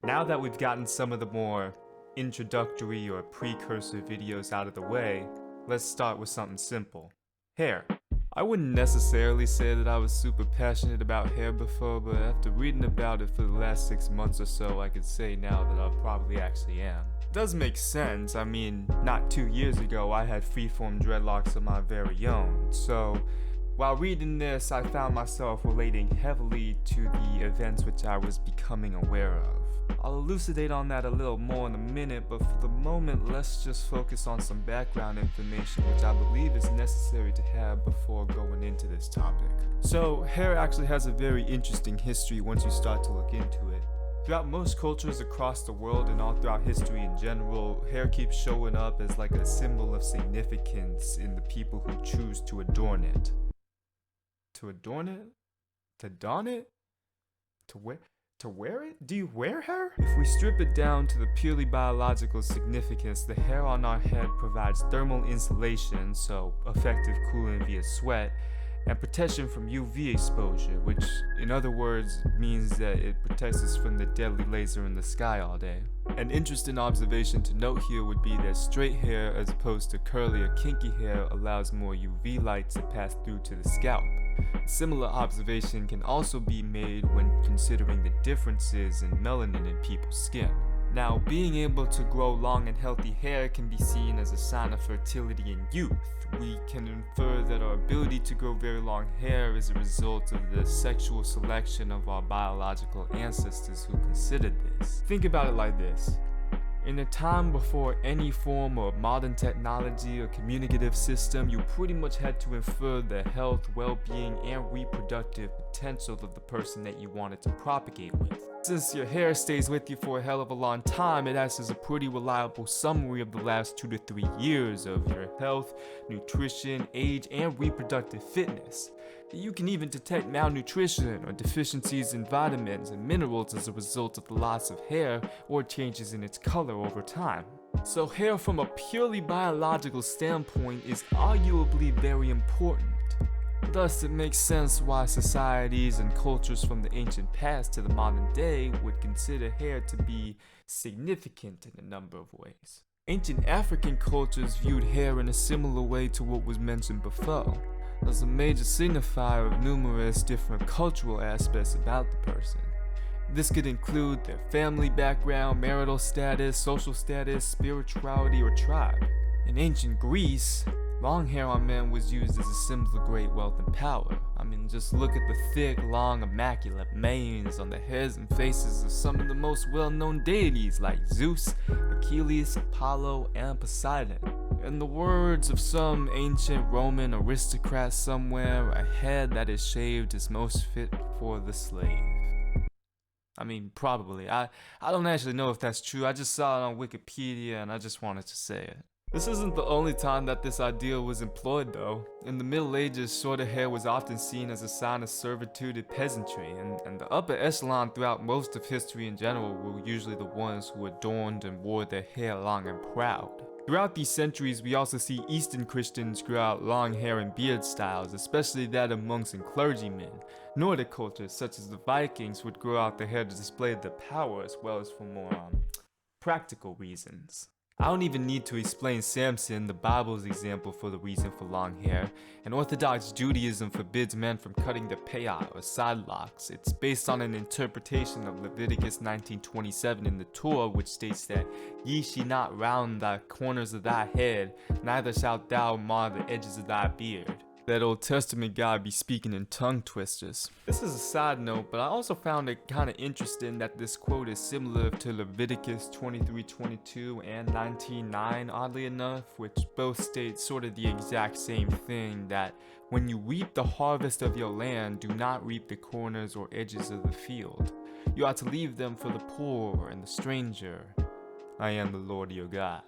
Now that we've gotten some of the more introductory or precursor videos out of the way, let's start with something simple. Hair. I wouldn't necessarily say that I was super passionate about hair before, but after reading about it for the last 6 months or so, I could say now that I probably actually am. It does make sense. I mean, not 2 years ago I had freeform dreadlocks of my very own, so while reading this, I found myself relating heavily to the events which I was becoming aware of. I'll elucidate on that a little more in a minute, but for the moment, let's just focus on some background information which I believe is necessary to have before going into this topic. So, hair actually has a very interesting history once you start to look into it. Throughout most cultures across the world and all throughout history in general, hair keeps showing up as like a symbol of significance in the people who choose to adorn it. To adorn it? To don it? To wear it? Do you wear hair? If we strip it down to the purely biological significance, the hair on our head provides thermal insulation, so effective cooling via sweat, and protection from UV exposure, which in other words means that it protects us from the deadly laser in the sky all day. An interesting observation to note here would be that straight hair as opposed to curly or kinky hair allows more UV light to pass through to the scalp. A similar observation can also be made when considering the differences in melanin in people's skin. Now, being able to grow long and healthy hair can be seen as a sign of fertility and youth. We can infer that our ability to grow very long hair is a result of the sexual selection of our biological ancestors who considered this. Think about it like this. In a time before any form of modern technology or communicative system, you pretty much had to infer the health, well-being, and reproductive potential of the person that you wanted to propagate with. Since your hair stays with you for a hell of a long time, it acts as a pretty reliable summary of the last 2 to 3 years of your health, nutrition, age, and reproductive fitness. You can even detect malnutrition or deficiencies in vitamins and minerals as a result of the loss of hair or changes in its color over time. So hair from a purely biological standpoint is arguably very important. Thus, it makes sense why societies and cultures from the ancient past to the modern day would consider hair to be significant in a number of ways. Ancient African cultures viewed hair in a similar way to what was mentioned before, as a major signifier of numerous different cultural aspects about the person. This could include their family background, marital status, social status, spirituality, or tribe. In ancient Greece, long hair on men was used as a symbol of great wealth and power. I mean, just look at the thick, long, immaculate manes on the heads and faces of some of the most well-known deities like Zeus, Achilles, Apollo, and Poseidon. In the words of some ancient Roman aristocrat somewhere, a head that is shaved is most fit for the slave. I mean, probably. I don't actually know if that's true. I just saw it on Wikipedia and I just wanted to say it. This isn't the only time that this ideal was employed though. In the Middle Ages, shorter hair was often seen as a sign of servitude and peasantry, and the upper echelon throughout most of history in general were usually the ones who adorned and wore their hair long and proud. Throughout these centuries, we also see Eastern Christians grow out long hair and beard styles, especially that of monks and clergymen. Nordic cultures, such as the Vikings, would grow out their hair to display their power as well as for more practical reasons. I don't even need to explain Samson, the Bible's example for the reason for long hair, and Orthodox Judaism forbids men from cutting their payah or side locks. It's based on an interpretation of Leviticus 19:27 in the Torah, which states that ye shall not round the corners of thy head, neither shalt thou mar the edges of thy beard. That Old Testament guy be speaking in tongue twisters. This is a side note, but I also found it kind of interesting that this quote is similar to Leviticus 23:22 and 19:9, oddly enough, which both state sort of the exact same thing, that when you reap the harvest of your land, do not reap the corners or edges of the field. You ought to leave them for the poor and the stranger. I am the Lord your God.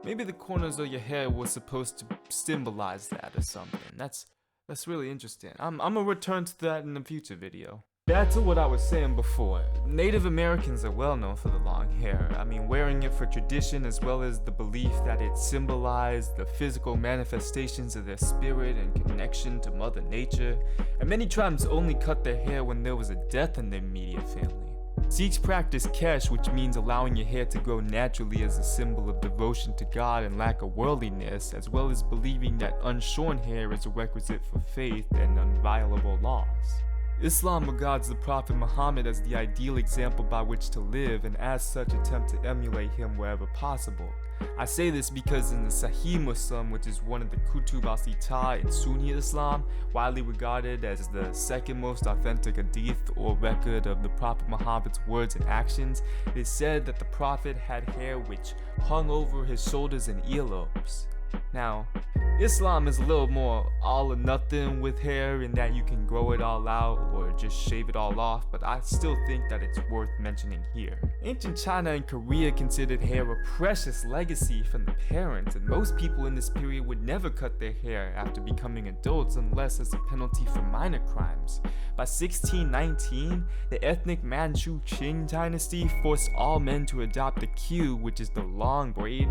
Maybe the corners of your hair was supposed to symbolize that or something. That's really interesting. I'm gonna return to that in a future video. Back to what I was saying before. Native Americans are well known for the long hair. I mean, wearing it for tradition as well as the belief that it symbolized the physical manifestations of their spirit and connection to Mother Nature. And many tribes only cut their hair when there was a death in their immediate family. Sikhs practice kesh, which means allowing your hair to grow naturally as a symbol of devotion to God and lack of worldliness, as well as believing that unshorn hair is a requisite for faith and inviolable laws. Islam regards the Prophet Muhammad as the ideal example by which to live, and as such attempt to emulate him wherever possible. I say this because in the Sahih Muslim, which is one of the Kutub al-Sittah in Sunni Islam, widely regarded as the second most authentic hadith or record of the Prophet Muhammad's words and actions, it is said that the Prophet had hair which hung over his shoulders and earlobes. Now, Islam is a little more all or nothing with hair in that you can grow it all out or just shave it all off, but I still think that it's worth mentioning here. Ancient China and Korea considered hair a precious legacy from the parents, and most people in this period would never cut their hair after becoming adults unless as a penalty for minor crimes. By 1619, the ethnic Manchu Qing dynasty forced all men to adopt the queue, which is the long braid,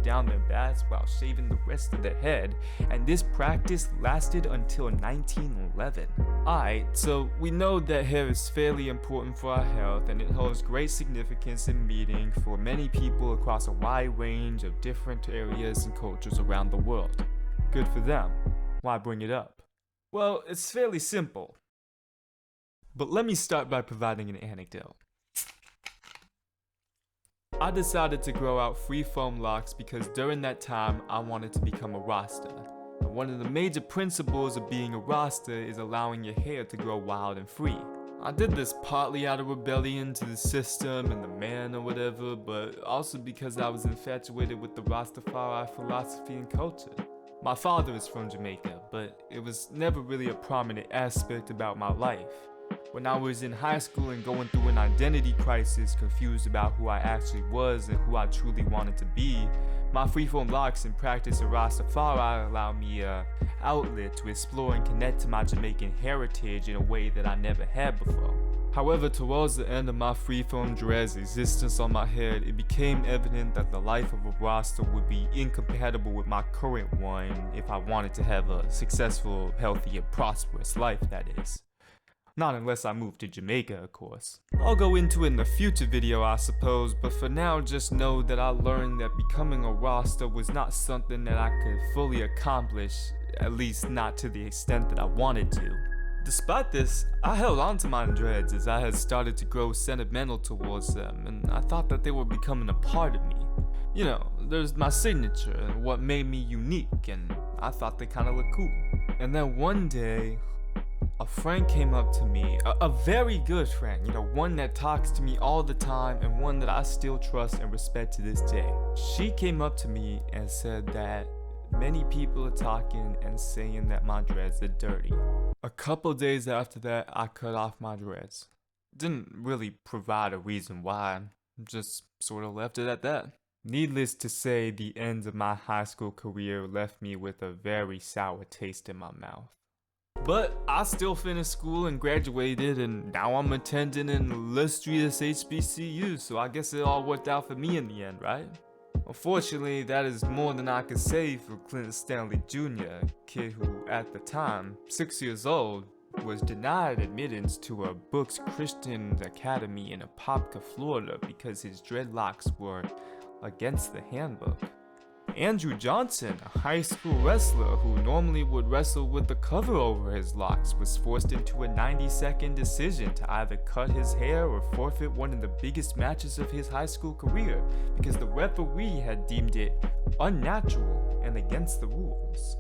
down their backs while shaving the rest of their head, and this practice lasted until 1911. Alright, so we know that hair is fairly important for our health, and it holds great significance and meaning for many people across a wide range of different areas and cultures around the world. Good for them. Why bring it up? Well, it's fairly simple. But let me start by providing an anecdote. I decided to grow out free-foam locks because during that time I wanted to become a Rasta. And one of the major principles of being a Rasta is allowing your hair to grow wild and free. I did this partly out of rebellion to the system and the man or whatever, but also because I was infatuated with the Rastafari philosophy and culture. My father is from Jamaica, but it was never really a prominent aspect about my life. When I was in high school and going through an identity crisis, confused about who I actually was and who I truly wanted to be, my freeform locks and practice of Rastafari allowed me an outlet to explore and connect to my Jamaican heritage in a way that I never had before. However, towards the end of my freeform dreads existence on my head, it became evident that the life of a Rasta would be incompatible with my current one if I wanted to have a successful, healthy, and prosperous life, that is. Not unless I move to Jamaica, of course. I'll go into it in a future video, I suppose, but for now just know that I learned that becoming a Rasta was not something that I could fully accomplish, at least not to the extent that I wanted to. Despite this, I held on to my dreads as I had started to grow sentimental towards them, and I thought that they were becoming a part of me. There's my signature and what made me unique, and I thought they kinda looked cool. And then one day, a friend came up to me, a very good friend, one that talks to me all the time and one that I still trust and respect to this day. She came up to me and said that many people are talking and saying that my dreads are dirty. A couple days after that, I cut off my dreads. Didn't really provide a reason why, just sort of left it at that. Needless to say, the end of my high school career left me with a very sour taste in my mouth. But I still finished school and graduated, and now I'm attending an illustrious HBCU, so I guess it all worked out for me in the end, right? Unfortunately, that is more than I could say for Clinton Stanley Jr., a kid who, at the time, 6 years old, was denied admittance to a Brooks Christian Academy in Apopka, Florida because his dreadlocks were against the handbook. Andrew Johnson, a high school wrestler who normally would wrestle with the cover over his locks, was forced into a 90-second decision to either cut his hair or forfeit one of the biggest matches of his high school career because the referee had deemed it unnatural and against the rules.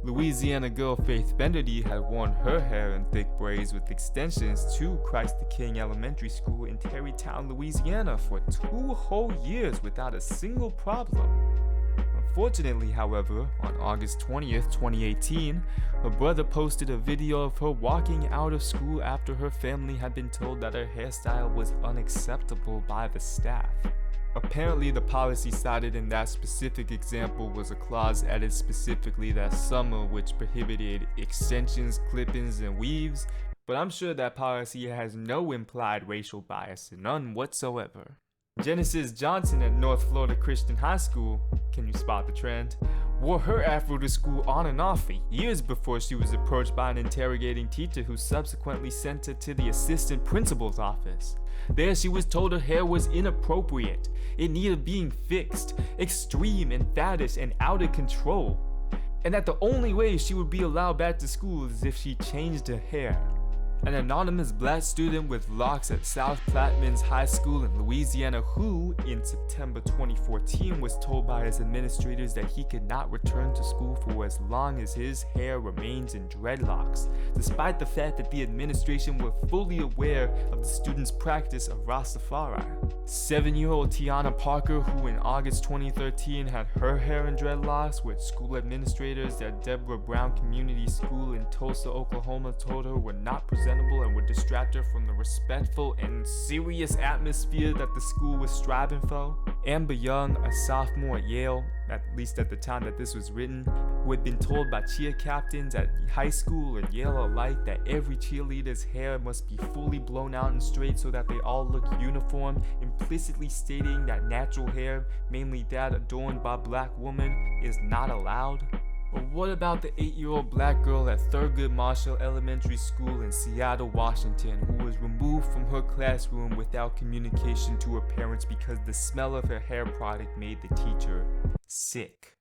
Louisiana girl Faith Benedy had worn her hair in thick braids with extensions to Christ the King Elementary School in Terrytown, Louisiana for 2 whole years without a single problem. Unfortunately, however, on August 20th, 2018, her brother posted a video of her walking out of school after her family had been told that her hairstyle was unacceptable by the staff. Apparently, the policy cited in that specific example was a clause added specifically that summer which prohibited extensions, clip-ins, and weaves, but I'm sure that policy has no implied racial bias, none whatsoever. Genesis Johnson at North Florida Christian High School, can you spot the trend, wore her afro to school on and off for years before she was approached by an interrogating teacher who subsequently sent her to the assistant principal's office. There she was told her hair was inappropriate, it needed being fixed, extreme and faddish and out of control, and that the only way she would be allowed back to school is if she changed her hair. An anonymous black student with locks at South Platte Men's High School in Louisiana who, in September 2014, was told by his administrators that he could not return to school for as long as his hair remains in dreadlocks, despite the fact that the administration were fully aware of the student's practice of Rastafari. 7-year-old Tiana Parker, who in August 2013 had her hair in dreadlocks, with school administrators at Deborah Brown Community School in Tulsa, Oklahoma, told her were not presentable and would distract her from the respectful and serious atmosphere that the school was striving for. Amber Young, a sophomore at Yale, at least at the time that this was written, who had been told by cheer captains at high school and Yale alike that every cheerleader's hair must be fully blown out and straight so that they all look uniform, implicitly stating that natural hair, mainly that adorned by black women, is not allowed. But what about the 8-year-old black girl at Thurgood Marshall Elementary School in Seattle, Washington, who was removed from her classroom without communication to her parents because the smell of her hair product made the teacher sick?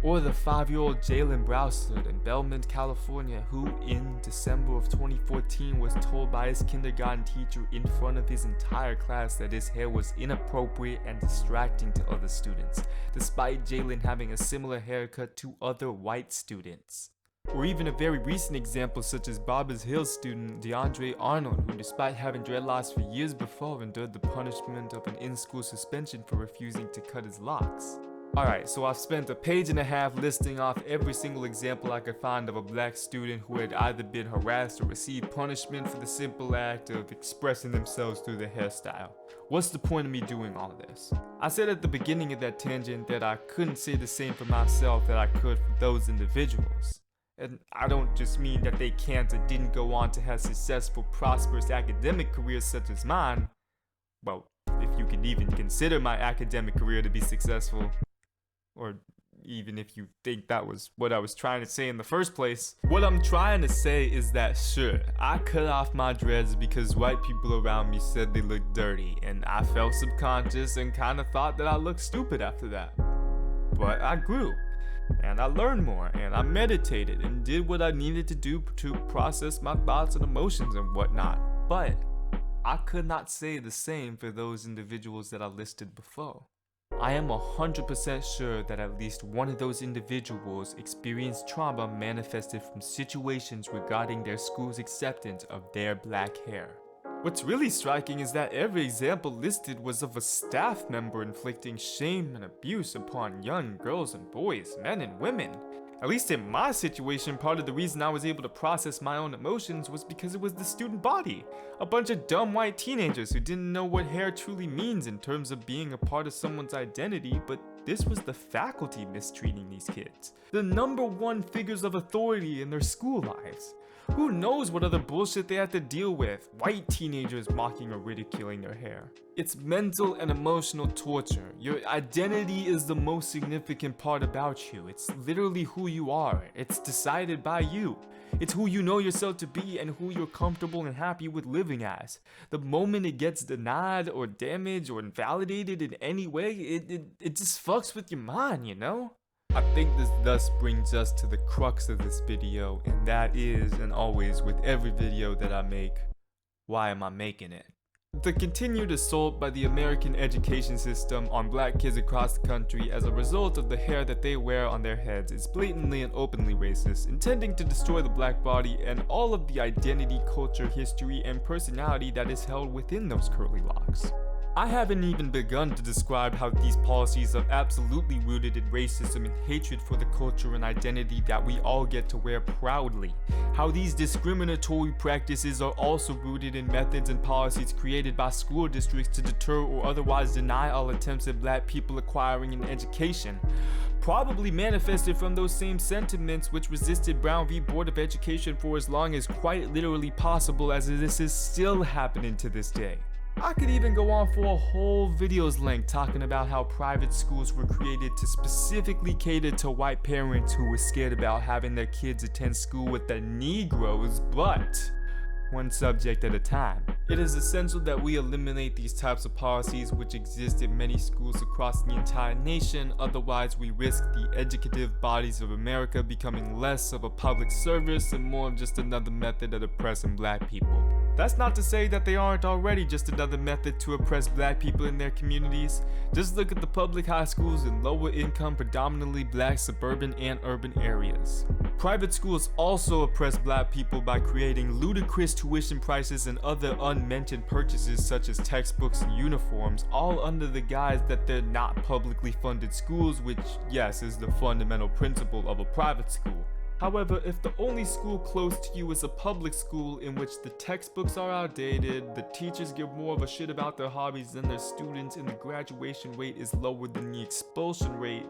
Or the 5-year-old Jalen Browsford in Belmont, California, who in December of 2014 was told by his kindergarten teacher in front of his entire class that his hair was inappropriate and distracting to other students, despite Jalen having a similar haircut to other white students. Or even a very recent example such as Barbers Hill student DeAndre Arnold, who despite having dreadlocks for years before endured the punishment of an in-school suspension for refusing to cut his locks. Alright, so I've spent a page and a half listing off every single example I could find of a black student who had either been harassed or received punishment for the simple act of expressing themselves through their hairstyle. What's the point of me doing all this? I said at the beginning of that tangent that I couldn't say the same for myself that I could for those individuals. And I don't just mean that they can't or didn't go on to have successful, prosperous academic careers such as mine. Well, if you could even consider my academic career to be successful. Or even if you think that was what I was trying to say in the first place. What I'm trying to say is that sure, I cut off my dreads because white people around me said they looked dirty, and I felt subconscious and kinda thought that I looked stupid after that. But I grew, and I learned more, and I meditated and did what I needed to do to process my thoughts and emotions and whatnot. But I could not say the same for those individuals that I listed before. I am 100% sure that at least one of those individuals experienced trauma manifested from situations regarding their school's acceptance of their black hair. What's really striking is that every example listed was of a staff member inflicting shame and abuse upon young girls and boys, men and women. At least in my situation, part of the reason I was able to process my own emotions was because it was the student body. A bunch of dumb white teenagers who didn't know what hair truly means in terms of being a part of someone's identity, but this was the faculty mistreating these kids. The #1 figures of authority in their school lives. Who knows what other bullshit they have to deal with? White teenagers mocking or ridiculing their hair. It's mental and emotional torture. Your identity is the most significant part about you. It's literally who you are. It's decided by you. It's who you know yourself to be and who you're comfortable and happy with living as. The moment it gets denied or damaged or invalidated in any way, it just fucks with your mind, you know? I think this thus brings us to the crux of this video, and that is, and always with every video that I make, why am I making it? The continued assault by the American education system on black kids across the country as a result of the hair that they wear on their heads is blatantly and openly racist, intending to destroy the black body and all of the identity, culture, history, and personality that is held within those curly locks. I haven't even begun to describe how these policies are absolutely rooted in racism and hatred for the culture and identity that we all get to wear proudly. How these discriminatory practices are also rooted in methods and policies created by school districts to deter or otherwise deny all attempts at black people acquiring an education. Probably manifested from those same sentiments which resisted Brown v. Board of Education for as long as quite literally possible, as this is still happening to this day. I could even go on for a whole video's length talking about how private schools were created to specifically cater to white parents who were scared about having their kids attend school with the Negroes, but one subject at a time. It is essential that we eliminate these types of policies which exist in many schools across the entire nation, otherwise we risk the educative bodies of America becoming less of a public service and more of just another method of oppressing black people. That's not to say that they aren't already just another method to oppress black people in their communities. Just look at the public high schools in lower income, predominantly black suburban and urban areas. Private schools also oppress black people by creating ludicrous tuition prices and other unmentioned purchases such as textbooks and uniforms, all under the guise that they're not publicly funded schools, which, yes, is the fundamental principle of a private school. However, if the only school close to you is a public school in which the textbooks are outdated, the teachers give more of a shit about their hobbies than their students, and the graduation rate is lower than the expulsion rate,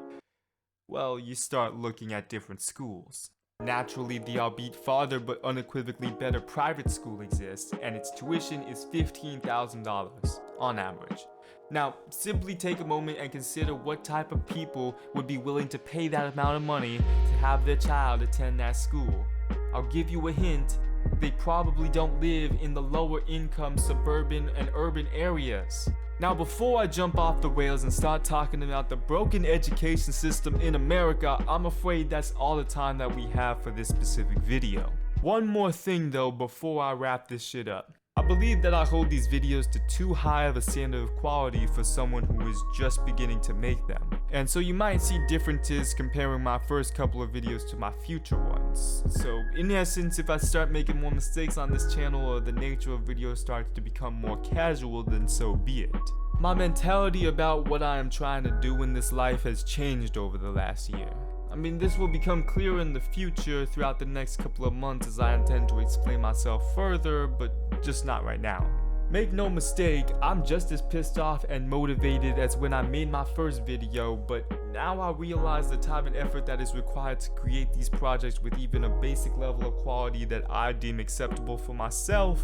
well, you start looking at different schools. Naturally, the albeit farther but unequivocally better private school exists, and its tuition is $15,000 on average. Now, simply take a moment and consider what type of people would be willing to pay that amount of money to have their child attend that school. I'll give you a hint, they probably don't live in the lower income suburban and urban areas. Now, before I jump off the rails and start talking about the broken education system in America, I'm afraid that's all the time that we have for this specific video. One more thing though before I wrap this shit up. I believe that I hold these videos to too high of a standard of quality for someone who is just beginning to make them. And so you might see differences comparing my first couple of videos to my future ones. So in essence, if I start making more mistakes on this channel or the nature of videos starts to become more casual, then so be it. My mentality about what I am trying to do in this life has changed over the last year. I mean, this will become clearer in the future throughout the next couple of months as I intend to explain myself further, but just not right now. Make no mistake, I'm just as pissed off and motivated as when I made my first video, but now I realize the time and effort that is required to create these projects with even a basic level of quality that I deem acceptable for myself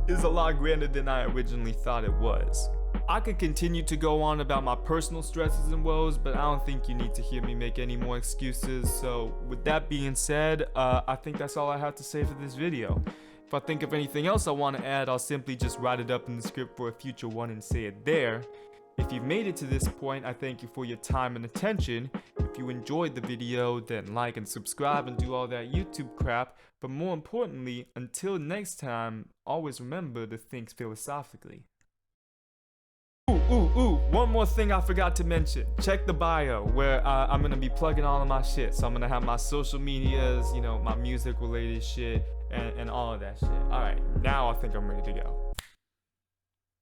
is a lot grander than I originally thought it was. I could continue to go on about my personal stresses and woes, but I don't think you need to hear me make any more excuses. So with that being said, I think that's all I have to say for this video. If I think of anything else I want to add, I'll simply just write it up in the script for a future one and say it there. If you've made it to this point, I thank you for your time and attention. If you enjoyed the video, then like and subscribe and do all that YouTube crap. But more importantly, until next time, always remember to think philosophically. One more thing I forgot to mention. Check the bio where I'm gonna be plugging all of my shit. So I'm gonna have my social medias, you know, my music related shit and all of that shit. Alright, now I think I'm ready to go.